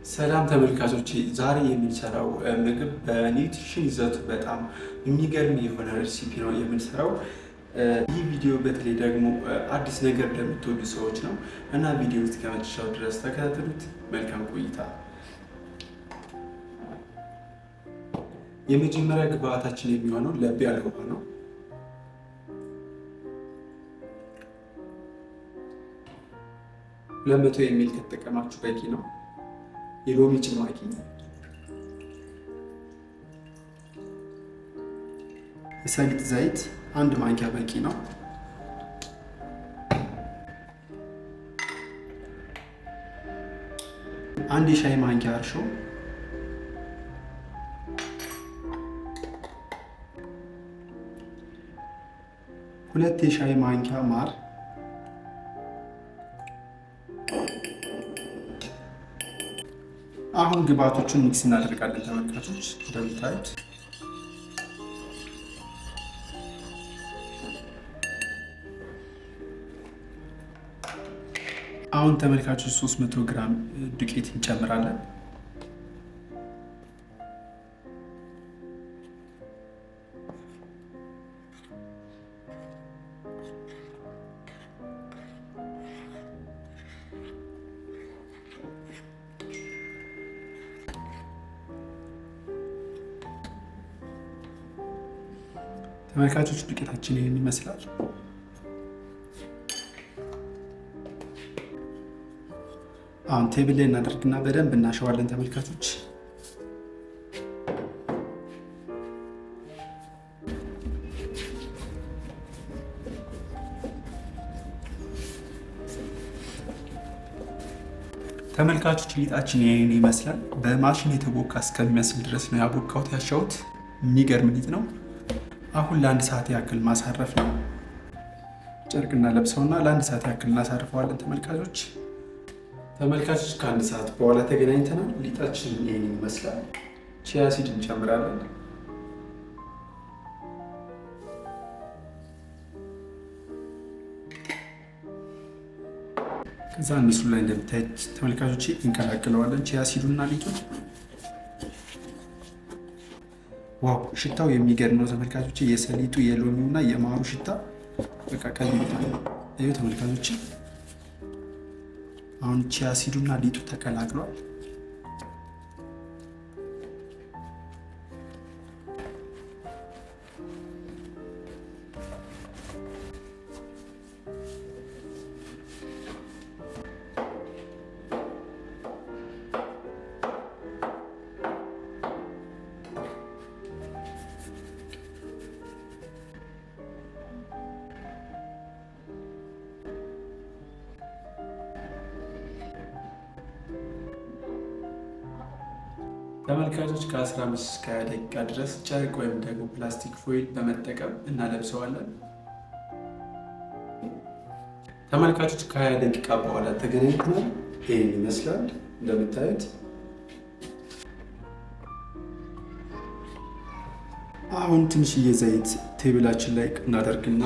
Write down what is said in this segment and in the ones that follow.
ሰላም ተመልካቾቼ፣ ዛሬ የምንሰራው ምግብ በኒውትሪሽን ይዘቱ በጣም የሚገርም የሆነ ሬሲፒ ነው የምንሰራው። ይህ ቪዲዮ በተለይ ደግሞ አዲስ ነገር ለምትወዱ ሰዎች ነው እና ቪዲዮ እስከ መጨረሻው ድረስ ተከታተሉት። መልካም ቆይታ። የመጀመሪያ ግብአታችን የሚሆነው ለብ ያለ ውሃ ነው። ለመቶ የሚል ከተጠቀማችሁ በቂ ነው። የሎሚ ጭማቂ፣ የሰሊጥ ዘይት አንድ ማንኪያ በቂ ነው። አንድ የሻይ ማንኪያ እርሾ፣ ሁለት የሻይ ማንኪያ ማር፣ አሁን ግብአቶቹን ሚክስ እናደርጋለን ተመልካቾች። እንደምታዩት አሁን ተመልካቾች 300 ግራም ዱቄት እንጨምራለን። ተመልካቾች ዱቄታችን ይህን ይመስላል። አሁን ቴብል ላይ እናደርግና በደንብ እናሸዋለን ተመልካቾች። ተመልካቾች ሊጣችን ይህን ይመስላል። በማሽን የተቦካ እስከሚመስል ድረስ ነው ያቦካሁት ያሻሁት። የሚገርም ሊጥ ነው። አሁን ለአንድ ሰዓት ያክል ማሳረፍ ነው። ጨርቅና ለብሰውና ለአንድ ሰዓት ያክል እናሳርፈዋለን ተመልካቾች። ከአንድ ሰዓት በኋላ ተገናኝተናል። ሊጣችን ይህን ይመስላል። ቺያ ሲድ እንጨምራለን። ከዛ ምስሉ ላይ እንደምታዩት ተመልካቾች እንቀላቅለዋለን ቺያ ሲዱና ሊጡን። ዋው ሽታው የሚገርም ነው ተመልካቾች። የሰሊጡ የሎሚው እና የማሩ ሽታ በቃ ቀይሩታል። እዩ ተመልካቾች። አሁን ቺያ ሲዱና ሊጡ ተቀላቅሏል። ተመልካቾች ከ15 እስከ 20 ደቂቃ ድረስ ጨርቅ ወይም ደግሞ ፕላስቲክ ፎይል በመጠቀም እናለብሰዋለን። ተመልካቾች ከ20 ደቂቃ በኋላ ተገናኝተናል። ይህን ይመስላል እንደምታዩት። አሁን ትንሽዬ ዘይት ቴብላችን ላይ እናደርግና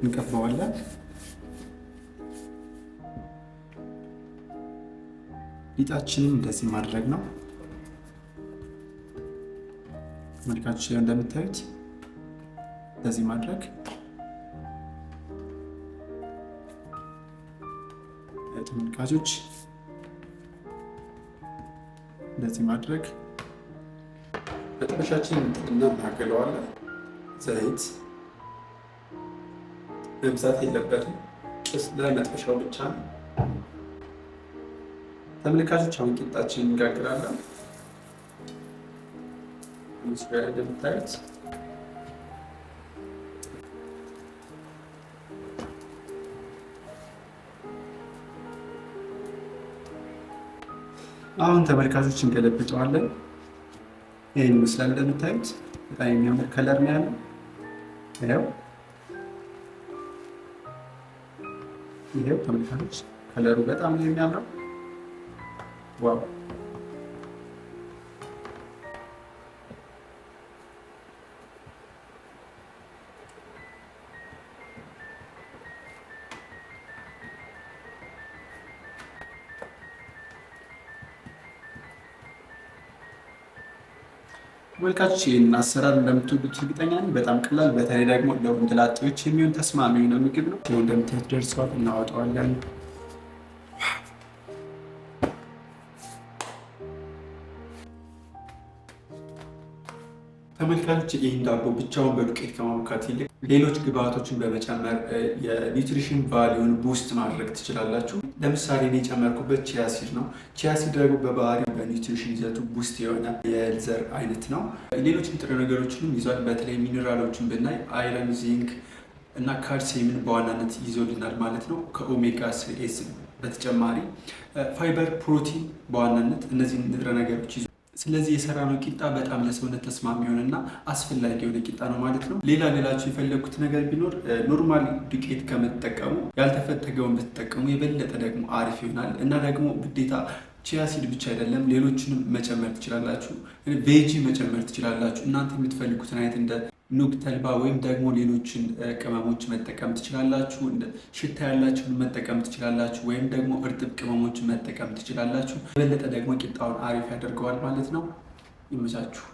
እንቀባዋለን። ሊጣችንን እንደዚህ ማድረግ ነው ተመልካቾች። እንደምታዩት እንደዚህ ማድረግ ተመልካቾች፣ እንደዚህ ማድረግ። መጥበሻችንን እናገለዋለን። ዘይት መብዛት የለበትም፣ ለመጥበሻው ብቻ ነው። ተመልካቾች አሁን ቂጣችንን እንጋግራለን። ምስሉ ላይ እንደምታዩት አሁን ተመልካቾች እንገለብጠዋለን። ይህን ይመስላል እንደምታዩት። በጣም የሚያምር ከለር ነው ያለው። ይሄው ተመልካቾች ከለሩ በጣም ነው የሚያምረው። ዋው ተመልካቾች ይህን አሰራር እንደምትወዱት እርግጠኛ ነኝ። በጣም ቀላል፣ በተለይ ደግሞ ለወንድ ላጤዎች የሚሆን ተስማሚ የሆነ ምግብ ነው። ይኸው እንደምታዩት ደርሰዋል። እናወጣዋለን። ተመልካቾች ይህን ዳቦ ብቻውን በዱቄት ከማቡካት ይልቅ ሌሎች ግብአቶችን በመጨመር የኒውትሪሽን ቫሊዩን ቡስት ማድረግ ትችላላችሁ። ለምሳሌ እኔ የጨመርኩበት ቺያ ሲድ ነው። ቺያ ሲድ ደግሞ በባህሪ በኒውትሪሽን ይዘቱ ቡስት የሆነ የዘር አይነት ነው። ሌሎች ንጥረ ነገሮችንም ይዟል። በተለይ ሚኔራሎችን ብናይ አይረን፣ ዚንክ እና ካልሲየምን በዋናነት ይዞልናል ማለት ነው። ከኦሜጋ 3 በተጨማሪ ፋይበር፣ ፕሮቲን በዋናነት እነዚህ ንጥረ ነገሮች ይዟል። ስለዚህ የሰራነው ቂጣ በጣም ለሰውነት ተስማሚ የሆነና አስፈላጊ የሆነ ቂጣ ነው ማለት ነው። ሌላ ሌላችሁ የፈለግኩት ነገር ቢኖር ኖርማል ዱቄት ከምትጠቀሙ ያልተፈተገውን ብትጠቀሙ የበለጠ ደግሞ አሪፍ ይሆናል እና ደግሞ ግዴታ ቺያ ሲድ ብቻ አይደለም፣ ሌሎችንም መጨመር ትችላላችሁ። ቬጂ መጨመር ትችላላችሁ። እናንተ የምትፈልጉትን አይነት እንደ ኑግ፣ ተልባ ወይም ደግሞ ሌሎችን ቅመሞች መጠቀም ትችላላችሁ። እንደ ሽታ ያላችሁን መጠቀም ትችላላችሁ፣ ወይም ደግሞ እርጥብ ቅመሞችን መጠቀም ትችላላችሁ። የበለጠ ደግሞ ቂጣውን አሪፍ ያደርገዋል ማለት ነው። ይመቻችሁ።